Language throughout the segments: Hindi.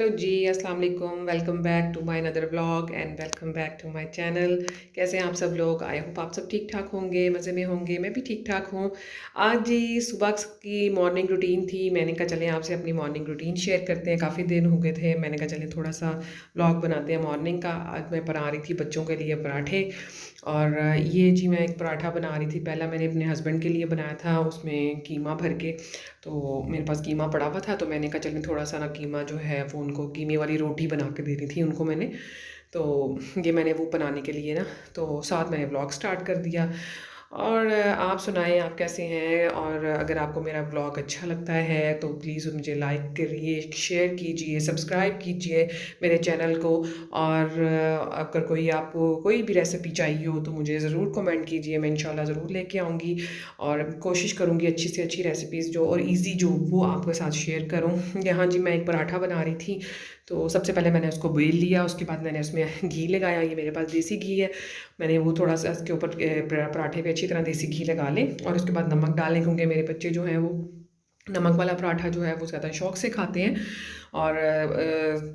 हेलो जी, अस्सलाम वालेकुम। Welcome back to my another vlog and welcome back to my channel. कैसे हैं आप सब लोग? आई होप आप सब ठीक ठाक होंगे, मज़े में होंगे। मैं भी ठीक ठाक हूँ। आज जी सुबह की मॉर्निंग रूटीन थी। मैंने कहा चलें आपसे अपनी मॉर्निंग रूटीन शेयर करते हैं। काफ़ी दिन हो गए थे, मैंने कहा चलें थोड़ा सा व्लॉग बनाते हैं मॉर्निंग का। आज मैं बना रही थी बच्चों के लिए पराठे। और ये जी मैं एक पराठा बना रही थी। पहला मैंने अपने हस्बैंड के लिए बनाया था, उसमें कीमा भर के। तो मेरे पास कीमा पड़ा हुआ था, तो मैंने कहा चल मैं थोड़ा सा ना कीमा जो है वो उनको कीमे वाली रोटी बना के दे रही थी उनको मैंने। तो ये मैंने वो बनाने के लिए ना, तो साथ मैंने ब्लॉग स्टार्ट कर दिया। और आप सुनाएं, आप कैसे हैं? और अगर आपको मेरा ब्लॉग अच्छा लगता है तो प्लीज़ मुझे लाइक करिए, शेयर कीजिए, सब्सक्राइब कीजिए मेरे चैनल को। और अगर कोई आपको कोई भी रेसिपी चाहिए हो तो मुझे ज़रूर कमेंट कीजिए, मैं इंशाल्लाह ज़रूर लेके आऊँगी। और कोशिश करूँगी अच्छी से अच्छी रेसिपीज़ जो और इजी जो वो आपके साथ शेयर करूँ। यहाँ जी मैं एक पराठा बना रही थी। तो सबसे पहले मैंने उसको बेल लिया, उसके बाद मैंने उसमें घी लगाया। ये मेरे पास देसी घी है। मैंने वो थोड़ा सा इसके ऊपर पराठे पे अच्छी तरह देसी घी लगा लें और उसके बाद नमक डालें, क्योंकि मेरे बच्चे जो हैं वो नमक वाला पराठा जो है वो ज़्यादा शौक से खाते हैं। और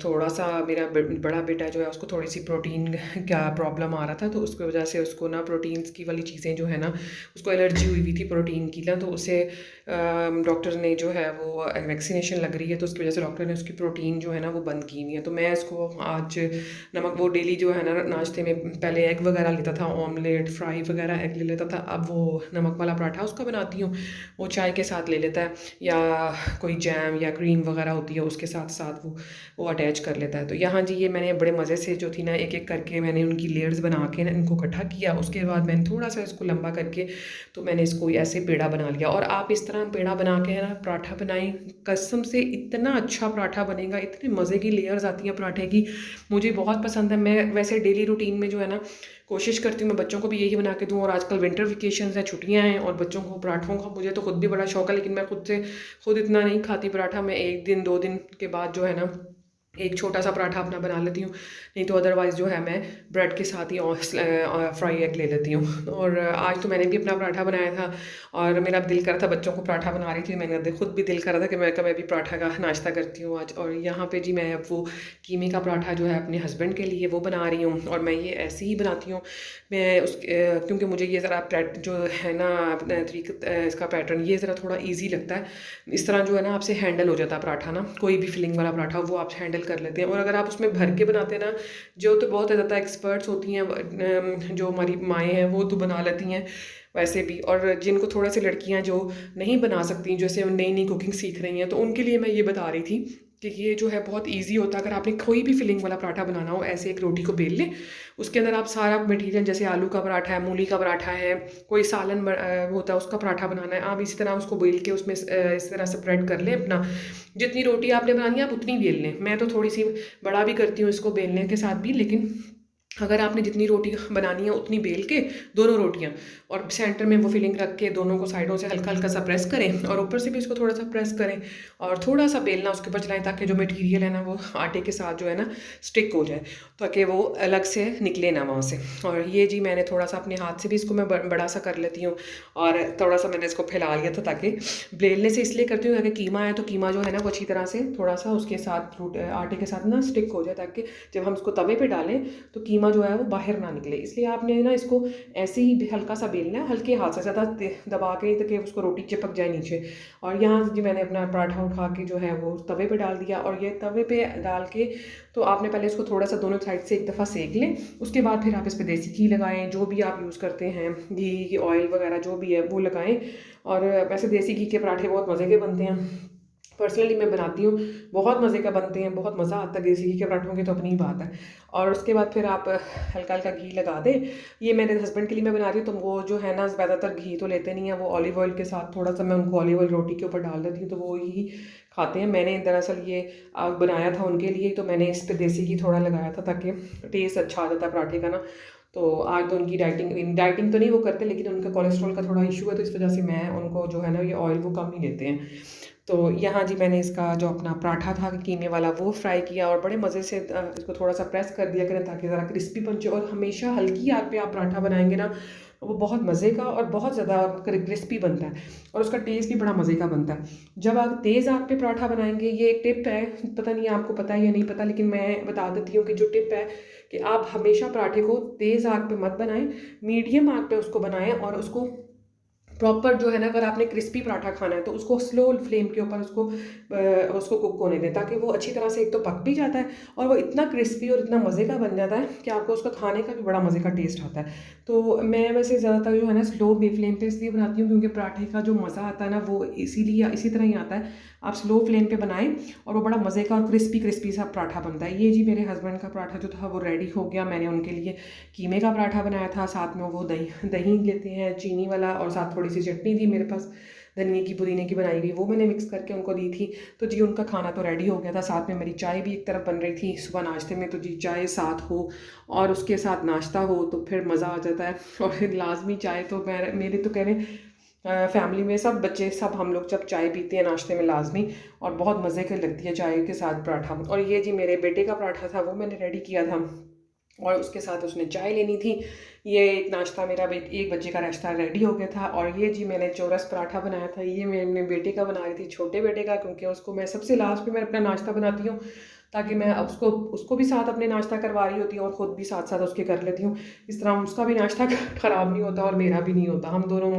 थोड़ा सा मेरा बड़ा बेटा जो है उसको थोड़ी सी प्रोटीन का प्रॉब्लम आ रहा था, तो उसकी वजह से उसको ना प्रोटीन्स की वाली चीज़ें जो है ना, उसको एलर्जी हुई थी प्रोटीन की ना। तो उसे डॉक्टर ने जो है वो वैक्सीनेशन लग रही है, तो उसकी वजह से डॉक्टर ने उसकी प्रोटीन जो है ना वो बंद की हुई है। तो मैं इसको आज नमक वो डेली जो है ना नाश्ते में पहले एग वगैरह लेता था, ऑमलेट फ्राई वगैरह एग ले लेता था। अब वो नमक वाला पराठा उसका बनाती हूँ, वो चाय के साथ ले लेता है, या कोई जैम या क्रीम वगैरह होती है उसके साथ साथ वो अटैच कर लेता है। तो यहाँ जी ये मैंने बड़े मज़े से जो थी ना एक एक करके मैंने उनकी लेयर्स बना के ना इनको इकट्ठा किया। उसके बाद मैंने थोड़ा सा इसको लंबा करके तो मैंने इसको ऐसे पेड़ा बना लिया। और आप इस तरह पेड़ा बना के है ना पराठा बनाएं, कसम से इतना अच्छा पराठा बनेगा, इतने मज़े की लेयर्स आती हैं पराठे की। मुझे बहुत पसंद है। मैं वैसे डेली रूटीन में जो है ना कोशिश करती हूँ मैं बच्चों को भी यही बना के दूँ। और आजकल विंटर वेकेशंस हैं, छुट्टियाँ हैं, और बच्चों को पराठों का मुझे तो खुद भी बड़ा शौक है, लेकिन मैं खुद इतना नहीं खाती पराठा। मैं एक दिन दो दिन के बाद जो है ना एक छोटा सा पराठा अपना बना लेती हूँ, नहीं तो अदरवाइज़ जो है मैं ब्रेड के साथ ही फ्राई एग ले लेती हूँ। और आज तो मैंने भी अपना पराठा बनाया था और मेरा दिल कर रहा था, बच्चों को पराठा बना रही थी, मैंने खुद भी दिल कर रहा था कि मैं भी पराठा का नाश्ता करती हूँ आज। और यहाँ पे जी मैं अब वो कीमे का पराठा जो है अपने हस्बैंड के लिए वो बना रही हूँ। और मैं ये ऐसे ही बनाती हूँ, मैं क्योंकि मुझे ये ज़रा जो है ना तरीका इसका पैटर्न ये ज़रा थोड़ा ईजी लगता है। इस तरह जो है ना आपसे हैंडल हो जाता है पराठा ना, कोई भी फिलिंग वाला पराठा वो आप हैंडल कर लेते हैं। और अगर आप उसमें भर के बनाते हैं ना, जो तो बहुत ज़्यादा एक्सपर्ट्स होती हैं जो हमारी माएँ हैं वो तो बना लेती हैं वैसे भी। और जिनको थोड़ा सी लड़कियां जो नहीं बना सकती, जैसे नई नई कुकिंग सीख रही हैं, तो उनके लिए मैं ये बता रही थी कि ये जो है बहुत इजी होता है। अगर आपने कोई भी फिलिंग वाला पराठा बनाना हो, ऐसे एक रोटी को बेल लें, उसके अंदर आप सारा मटेरियल, जैसे आलू का पराठा है, मूली का पराठा है, कोई सालन होता है उसका पराठा बनाना है, आप इसी तरह उसको बेल के उसमें इस तरह स्प्रेड कर लें अपना। जितनी रोटी आपने बनानी है आप उतनी बेल लें। मैं तो थोड़ी सी बड़ा भी करती हूँ इसको बेलने के साथ भी, लेकिन अगर आपने जितनी रोटी बनानी है उतनी बेल के दोनों रोटियां, और सेंटर में वो फिलिंग रख के दोनों को साइडों से हल्का हल्का सा प्रेस करें, और ऊपर से भी इसको थोड़ा सा प्रेस करें, और थोड़ा सा बेलना उसके ऊपर चलाएं, ताकि जो मटेरियल है ना वो आटे के साथ जो है ना स्टिक हो जाए, ताकि वो अलग से निकले ना वहाँ से। और ये जी मैंने थोड़ा सा अपने हाथ से भी इसको मैं बड़ा सा कर लेती हूँ, और थोड़ा सा मैंने इसको फैला लिया था, ताकि बेलने से इसलिए करती हूँ ताकि कीमा है तो कीमा जो है ना वो अच्छी तरह से थोड़ा सा उसके साथ आटे के साथ ना स्टिक हो जाए, ताकि जब हम इसको तवे पे डालें तो कीमा जो है वो बाहर ना निकले। इसलिए आपने ना इसको ऐसे ही हल्का सा बेलना है, हल्के हाथ से, ज़्यादा दबा के नहीं, ताकि उसको रोटी चिपक जाए नीचे। और यहाँ जी मैंने अपना पराठा उठा के जो है वो तवे पे डाल दिया, और ये तवे पे डाल के तो आपने पहले इसको थोड़ा सा दोनों साइड से एक दफ़ा सेक लें। उसके बाद फिर आप इस पर देसी घी लगाएं, जो भी आप यूज़ करते हैं, घी ऑयल वगैरह जो भी है वो लगाएं। और वैसे देसी घी के पराठे बहुत मज़े के बनते हैं, पर्सनली मैं बनाती हूँ, बहुत मज़े का बनते हैं, बहुत मज़ा आता है देसी घी के पराठों की तो अपनी ही बात है। और उसके बाद फिर आप हल्का हल्का घी लगा दें। ये मेरे हस्बैंड के लिए मैं बना रही हूँ, तो वो जो है ना ज़्यादातर घी तो लेते नहीं है, वो ऑलिव ऑयल के साथ थोड़ा सा मैं उनको ऑलिव ऑयल रोटी के ऊपर डाल देती हूँ, तो वो ही खाते हैं। मैंने दरअसल ये बनाया था उनके लिए, तो मैंने इस पर देसी घी थोड़ा लगाया था ताकि टेस्ट अच्छा आ जाता है पराठे का ना। तो आज तो उनकी डाइटिंग तो नहीं वो करते, लेकिन उनका कोलेस्ट्रॉल का थोड़ा इशू है, तो इस वजह से मैं उनको जो है ना ये ऑयल वो कम ही देते हैं। तो यहाँ जी मैंने इसका जो अपना पराठा था कीमे वाला वो फ्राई किया, और बड़े मज़े से इसको थोड़ा सा प्रेस कर दिया करें ताकि ज़रा क्रिस्पी बन जाए। और हमेशा हल्की आग पे आप पराठा बनाएंगे ना वो बहुत मज़े का और बहुत ज़्यादा क्रिस्पी बनता है और उसका टेस्ट भी बड़ा मज़े का बनता है। जब आप तेज़ आग पे पराठा बनाएंगे, ये एक टिप है, पता नहीं आपको पता है या नहीं पता, लेकिन मैं बता देती हूँ कि जो टिप है कि आप हमेशा पराठे को तेज़ आग पे मत बनाएं, मीडियम आग पे उसको बनाएं और उसको प्रॉपर जो है ना, अगर आपने क्रिस्पी पराठा खाना है तो उसको स्लो फ्लेम के ऊपर उसको कुक होने दें, ताकि वो अच्छी तरह से एक तो पक भी जाता है और वो इतना क्रिस्पी और इतना मज़े का बन जाता है कि आपको उसका खाने का भी बड़ा मज़े का टेस्ट आता है। तो मैं वैसे ज़्यादातर जो है ना स्लो फ्लेम पे इसलिए बनाती हूँ क्योंकि पराठे का जो मज़ा आता है ना वो इसीलिए इसी तरह ही आता है। आप स्लो फ्लेम पे बनाएं और वो बड़ा मज़े का और क्रिस्पी क्रिस्पी सा पराठा बनता है। ये जी मेरे हस्बैंड का पराठा जो था वो रेडी हो गया। मैंने उनके लिए कीमे का पराठा बनाया था, साथ में वो दही दही लेते हैं चीनी वाला, और साथ थोड़ी सी चटनी थी मेरे पास धनिए की पुदीने की बनाई हुई, वो मैंने मिक्स करके उनको दी थी। तो जी उनका खाना तो रेडी हो गया था, साथ में मेरी चाय भी एक तरफ बन रही थी सुबह नाश्ते में। तो जी चाय साथ हो और उसके साथ नाश्ता हो तो फिर मज़ा आ जाता है। और लाजमी चाय तो मेरे तो कह रहे फैमिली में सब बच्चे सब हम लोग जब चाय पीते हैं नाश्ते में लाजमी, और बहुत मज़े की लगती है चाय के साथ पराठा। और ये जी मेरे बेटे का पराठा था, वो मैंने रेडी किया था और उसके साथ उसने चाय लेनी थी। ये एक नाश्ता मेरा एक बच्चे का नाश्ता रेडी हो गया था। और ये जी मैंने चौरस पराठा बनाया था, ये मैंने बेटे का बना रही थी, छोटे बेटे का, क्योंकि उसको मैं सबसे लास्ट में मैं अपना नाश्ता बनाती हूँ, ताकि मैं उसको भी साथ अपने नाश्ता करवा रही होती हूँ और ख़ुद भी साथ साथ उसके कर लेती हूँ। इस तरह उसका भी नाश्ता ख़राब नहीं होता और मेरा भी नहीं होता, हम दोनों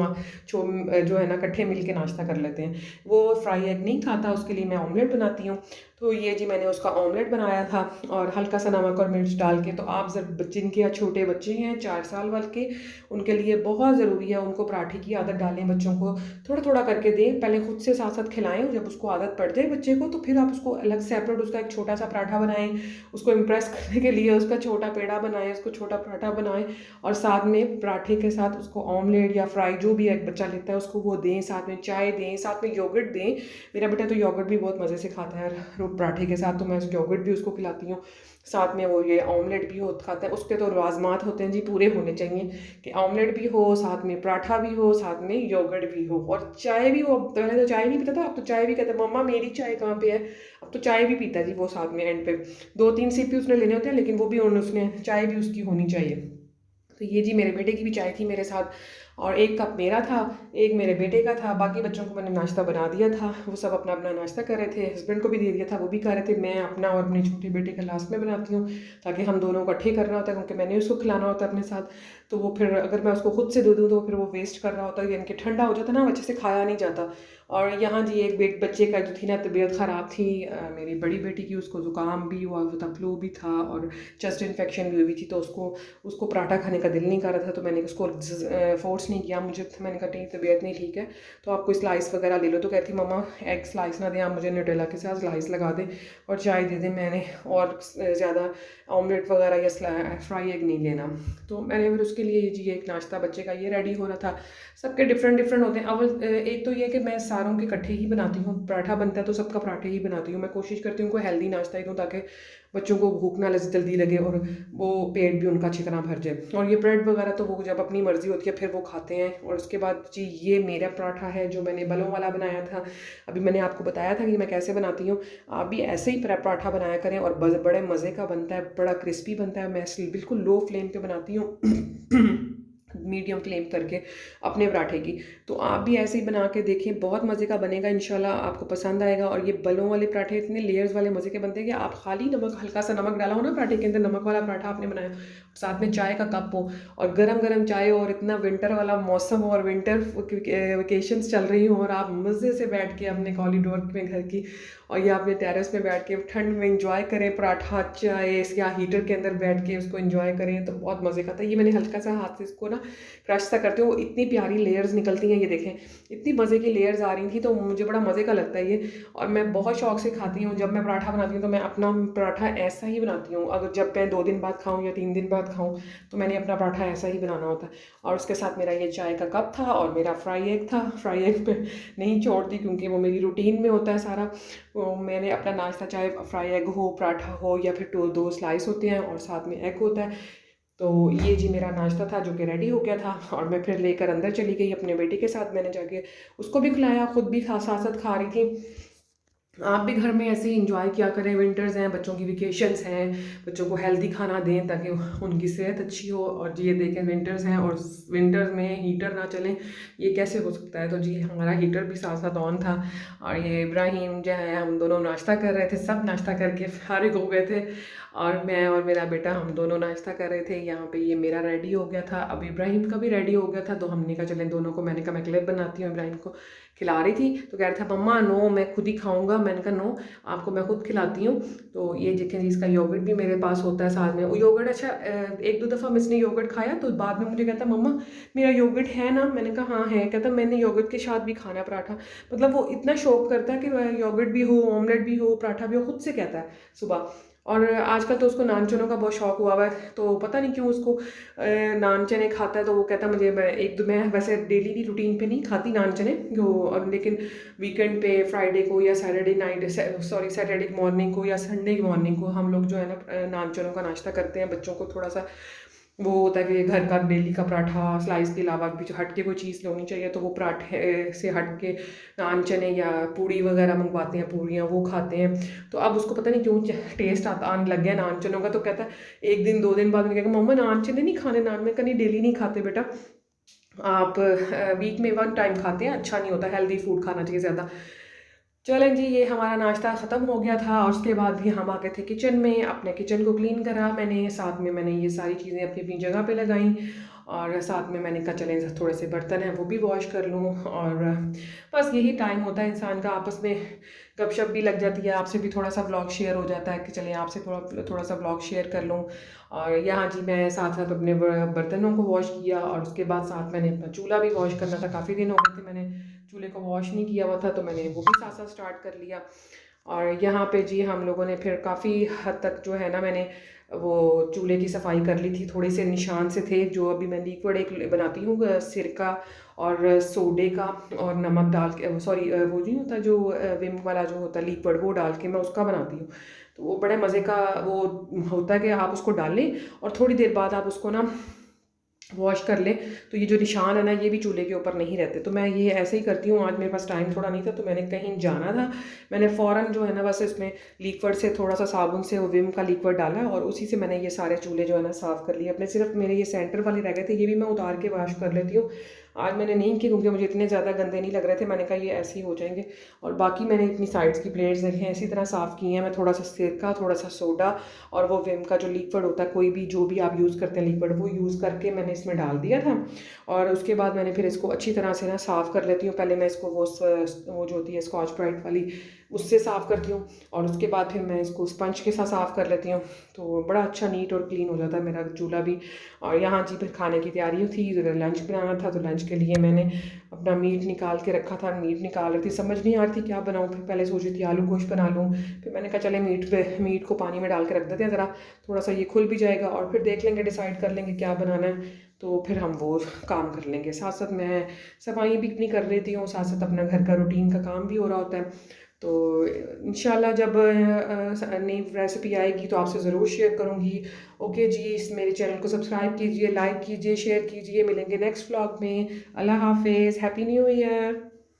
जो है ना इकट्ठे मिल के नाश्ता कर लेते हैं। वो फ्राई एग नहीं खाता, उसके लिए मैं ऑमलेट बनाती हूँ। तो ये जी मैंने उसका ऑमलेट बनाया था और हल्का सा नमक और मिर्च डाल के। तो आप जब जिनके यहाँ छोटे बच्चे हैं 4 साल वाले के, उनके लिए बहुत ज़रूरी है उनको पराठे की आदत डालें, बच्चों को थोड़ा थोड़ा करके दें, पहले खुद से साथ साथ खिलाएं। जब उसको आदत पड़ जाए बच्चे को तो फिर आप उसको अलग सेपरेट उसका एक छोटा सा पराठा बनाएं, उसको इम्प्रेस करने के लिए उसका छोटा पेड़ा बनाएं, उसको छोटा पराठा बनाएं और साथ में पराठे के साथ उसको ऑमलेट या फ्राई जो भी एक बच्चा लेता है उसको वो दें, साथ में चाय दें, साथ में योगर्ट दें। मेरा बेटा तो योगर्ट भी बहुत मज़े से खाता है पराठे के साथ, तो मैं योगर्ट भी उसको खिलाती हूँ। साथ में वो ये ऑमलेट भी खाता है। उसके तो लाज़मात होते हैं जी, पूरे होने चाहिए कि ऑमलेट भी हो, साथ में पराठा भी हो, साथ में योगर्ट भी हो और चाय भी हो। पहले तो चाय नहीं पीता था, अब तो चाय भी कहता है मम्मा मेरी चाय कहाँ पे है। अब तो चाय भी पीता है जी वो साथ में एंड पे। 2-3 सिप उसने लेने होते हैं, लेकिन वो भी उसने चाय भी उसकी होनी चाहिए। तो ये जी मेरे बेटे की भी चाय थी मेरे साथ और 1 कप मेरा था, 1 मेरे बेटे का था। बाकी बच्चों को मैंने नाश्ता बना दिया था, वो सब अपना अपना नाश्ता कर रहे थे। हस्बैंड को भी दे दिया था, वो भी खा रहे थे। मैं अपना और अपने छोटे बेटे का लास्ट में बनाती हूँ, ताकि हम दोनों को इकट्ठे करना होता है, क्योंकि मैंने उसको खिलाना होता है अपने साथ। तो वो फिर अगर मैं उसको खुद से दे दूँ तो फिर वो वेस्ट कर रहा होता है, यानी कि ठंडा हो जाता है ना, अच्छे से खाया नहीं जाता। और यहाँ जी एक बच्चे का जो थी ना तबीयत ख़राब थी, मेरी बड़ी बेटी की, उसको ज़ुकाम भी हुआ था, फ्लू भी था और चेस्ट इन्फेक्शन भी हुई थी। तो उसको पराठा खाने का दिल नहीं कर रहा था, तो मैंने उसको फोर्स नहीं किया। मैंने कहा नहीं तबीयत नहीं ठीक है तो आप कोई स्लाइस वगैरह ले लो। तो कहती मम्मा एग स्लाइस ना दें आप मुझे, न्यूटेला के साथ स्लाइस लगा दें और चाय दे दें, मैंने और ज़्यादा ऑमलेट वगैरह या फ्राई एग नहीं लेना। तो मैंने फिर उसके लिए जी एक नाश्ता बच्चे का ये रेडी हो रहा था। सबके डिफरेंट डिफरेंट होते हैं। अव्वल एक तो ये कि मैं सारों के इकट्ठे ही बनाती हूँ, पराठा बनता है तो सबका पराठे ही बनाती हूँ। मैं कोशिश करती हूँ कोई हेल्दी नाश्ता ही दूँ, ताकि बच्चों को भूख ना जल्दी लगे और वो पेट भी उनका अच्छी तरह भर जाए। और ये ब्रेड वगैरह तो वो जब अपनी मर्ज़ी होती है फिर वो खाते हैं। और उसके बाद जी ये मेरा पराठा है जो मैंने बलों वाला बनाया था। अभी मैंने आपको बताया था कि मैं कैसे बनाती हूँ, आप भी ऐसे ही पराठा बनाया करें और बड़े मज़े का बनता है, बड़ा क्रिस्पी बनता है। मैं बिल्कुल लो फ्लेम पे बनाती हूँ मीडियम फ्लेम करके अपने पराठे की। तो आप भी ऐसे ही बना के देखें, बहुत मज़े का बनेगा इंशाल्लाह, आपको पसंद आएगा। और ये बलों वाले पराठे इतने लेयर्स वाले मज़े के बनते हैं कि आप खाली नमक, हल्का सा नमक डाला हो ना पराठे के अंदर, नमक वाला पराठा आपने बनाया, साथ में चाय का कप हो और गरम गरम चाय हो और इतना विंटर वाला मौसम हो और विंटर वेकेशंस चल रही हो और आप मज़े से बैठ के अपने कॉरिडोर में घर की और या अपने टेरेस में बैठ के ठंड में इंजॉय करें पराठा चाय, या हीटर के अंदर बैठ के उसको इंजॉय करें तो बहुत मज़े का था। ये मैंने हल्का सा हाथ से इसको ना क्रश सा करते हो, इतनी प्यारी लेयर्स निकलती हैं, ये देखें इतनी मज़े की लेयर्स आ रही थी। तो मुझे बड़ा मज़े का लगता है ये, और मैं बहुत शौक से खाती हूँ। जब मैं पराठा बनाती हूँ तो मैं अपना पराठा ऐसा ही बनाती हूँ। अगर जब मैं 2 दिन बाद खाऊँ या 3 दिन बाद खाऊँ तो मैंने अपना पराठा ऐसा ही बनाना होता है। और उसके साथ मेरा ये चाय का कप था और मेरा फ्राई एग था। फ्राई एग पे नहीं छोड़ती क्योंकि वो मेरी रूटीन में होता है सारा। तो मैंने अपना नाश्ता चाहे फ्राई एग हो, पराठा हो या फिर 2 स्लाइस होते हैं और साथ में एग होता है। तो ये जी मेरा नाश्ता था जो कि रेडी हो गया था और मैं फिर लेकर अंदर चली गई अपने बेटे के साथ। मैंने जाके उसको भी खिलाया, ख़ुद भी साथ साथ खा रही थी। आप भी घर में ऐसे ही इंजॉय किया करें, विंटर्स हैं, बच्चों की वेकेशंस हैं, बच्चों को हेल्दी खाना दें ताकि उनकी सेहत अच्छी हो। और जी ये देखें विंटर्स हैं और विंटर्स में हीटर ना चलें, ये कैसे हो सकता है। तो जी हमारा हीटर भी साथ साथ ऑन था और ये इब्राहिम जो है, हम दोनों नाश्ता कर रहे थे, सब नाश्ता करके फारिग हो गए थे और मैं और मेरा बेटा हम दोनों नाश्ता कर रहे थे। यहाँ पे ये मेरा रेडी हो गया था, अब इब्राहिम का भी रेडी हो गया था, तो हमने कहा चलें दोनों को, मैंने कहा मैं क्लिप बनाती हूँ। इब्राहिम को खिला रही थी तो कह रहा था मम्मा नो मैं खुद ही खाऊंगा, मैंने कहा नो आपको मैं खुद खिलाती हूँ। तो ये देखें इसका योगर्ट भी मेरे पास होता है साथ में। वो योगर्ट अच्छा एक दो दफ़ा इसने योगर्ट खाया तो बाद में मुझे कहता मम्मा मेरा योगर्ट है ना, मैंने कहा हाँ है। कहता मैंने योगर्ट के साथ भी खाना पराठा। मतलब वो इतना शौक करता है कि योगर्ट भी हो, ऑमलेट भी हो, पराठा भी हो, खुद से कहता है सुबह। और आजकल तो उसको नान चनों का बहुत शौक हुआ हुआ है, तो पता नहीं क्यों उसको नान चने खाता है। तो वो कहता मुझे, मैं वैसे डेली भी रूटीन पे नहीं खाती नान चने जो, और लेकिन वीकेंड पे फ्राइडे को या सैटरडे नाइट सैटरडे मॉर्निंग को या संडे मॉर्निंग को हम लोग जो है ना नान चनों का नाश्ता करते हैं। बच्चों को थोड़ा सा वो होता है कि घर का डेली का पराठा स्लाइस के अलावा भी जो हट के कोई चीज़ होनी चाहिए, तो वो पराठे से हट के नान चने या पूड़ी वगैरह मंगवाते हैं, पूड़ियाँ वो खाते हैं। तो अब उसको पता नहीं क्यों टेस्ट आता आने लग गया नान चनों का। तो कहता है एक दिन दो दिन बाद में कहेगा मम्मा नान चने नहीं खाने। नान में कहीं डेली नहीं खाते बेटा, आप वीक में वन टाइम खाते हैं, अच्छा नहीं होता, हेल्दी फूड खाना चाहिए ज़्यादा। चलें जी ये हमारा नाश्ता ख़त्म हो गया था और उसके बाद भी हम आ गए थे किचन में, अपने किचन को क्लीन करा मैंने, साथ में मैंने ये सारी चीज़ें अपनी अपनी जगह पे लगाई और साथ में मैंने कहा चलें थोड़े से बर्तन हैं वो भी वॉश कर लूँ। और बस यही टाइम होता है इंसान का, आपस में गपशप भी लग जाती है, आपसे भी थोड़ा सा व्लॉग शेयर हो जाता है कि चलें आपसे थोड़ा सा व्लॉग शेयर कर लूँ। और यहाँ जी मैं साथ साथ अपने बर्तनों को वॉश किया और उसके बाद साथ मैंने अपना चूल्हा भी वॉश करना था, काफ़ी दिन हो गए थे मैंने चूल्हे को वॉश नहीं किया हुआ था, तो मैंने वो भी साथ साथ स्टार्ट कर लिया। और यहाँ पे जी हम लोगों ने फिर काफ़ी हद तक जो है ना, मैंने वो चूल्हे की सफाई कर ली थी। थोड़े से निशान से थे जो अभी मैं लिक्विड एक बनाती हूँ सिरका और सोडे का और नमक डाल के, सॉरी वो नहीं होता जो विम वाला जो होता है लिक्विड, वो डाल के मैं उसका बनाती हूँ। तो वो बड़े मज़े का वो होता है कि आप उसको डाल लें और थोड़ी देर बाद आप उसको ना वॉश कर लें, तो ये जो निशान है ना ये भी चूल्हे के ऊपर नहीं रहते। तो मैं ये ऐसे ही करती हूँ। आज मेरे पास टाइम थोड़ा नहीं था तो मैंने कहीं जाना था, मैंने फ़ौरन जो है ना बस इसमें लिक्विड से थोड़ा सा साबुन से विम का लिक्विड डाला और उसी से मैंने ये सारे चूल्हे जो है ना साफ़ कर लिए अपने। सिर्फ मेरे ये सेंटर वाले रह गए थे, ये भी मैं उतार के वॉश कर लेती हूँ। आज मैंने नहीं की क्योंकि मुझे इतने ज़्यादा गंदे नहीं लग रहे थे, मैंने कहा ये ऐसे ही हो जाएंगे। और बाकी मैंने इतनी साइड्स की प्लेट्स देखें इसी तरह साफ़ की हैं। मैं थोड़ा सा सिरका, थोड़ा सा सोडा और वो विम का जो लिक्विड होता है, कोई भी जो भी आप यूज़ करते हैं लिक्विड, वो यूज़ करके मैंने इसमें डाल दिया था। और उसके बाद मैंने फिर इसको अच्छी तरह से ना साफ़ कर लेती हूँ। पहले मैं इसको वो जो होती है स्कॉच ब्राइट वाली, उससे साफ़ करती हूँ और उसके बाद फिर मैं इसको स्पंज के साथ साफ़ कर लेती हूँ। तो बड़ा अच्छा नीट और क्लीन हो जाता है मेरा चूल्हा भी। और यहाँ जी फिर खाने की तैयारी थी, लंच बनाना था, तो लंच के लिए मैंने अपना मीट निकाल के रखा था। मीट निकाल रही थी, समझ नहीं आ रही थी क्या बनाऊँ। फिर पहले सोची थी आलू गोश्त बना लूँ, फिर मैंने कहा चले मीट को पानी में डाल के रख देते हैं, ज़रा थोड़ा सा ये खुल भी जाएगा और फिर देख लेंगे, डिसाइड कर लेंगे क्या बनाना है, तो फिर हम वो काम कर लेंगे। साथ साथ मैं सफाई भी इतनी कर लेती हूँ, साथ साथ अपना घर का रूटीन का काम भी हो रहा होता है। तो इंशाल्लाह जब नई रेसिपी आएगी तो आपसे ज़रूर शेयर करूँगी। ओके जी, इस मेरे चैनल को सब्सक्राइब कीजिए, लाइक कीजिए, शेयर कीजिए। मिलेंगे नेक्स्ट व्लॉग में। अल्लाह हाफिज़, हैप्पी न्यू ईयर।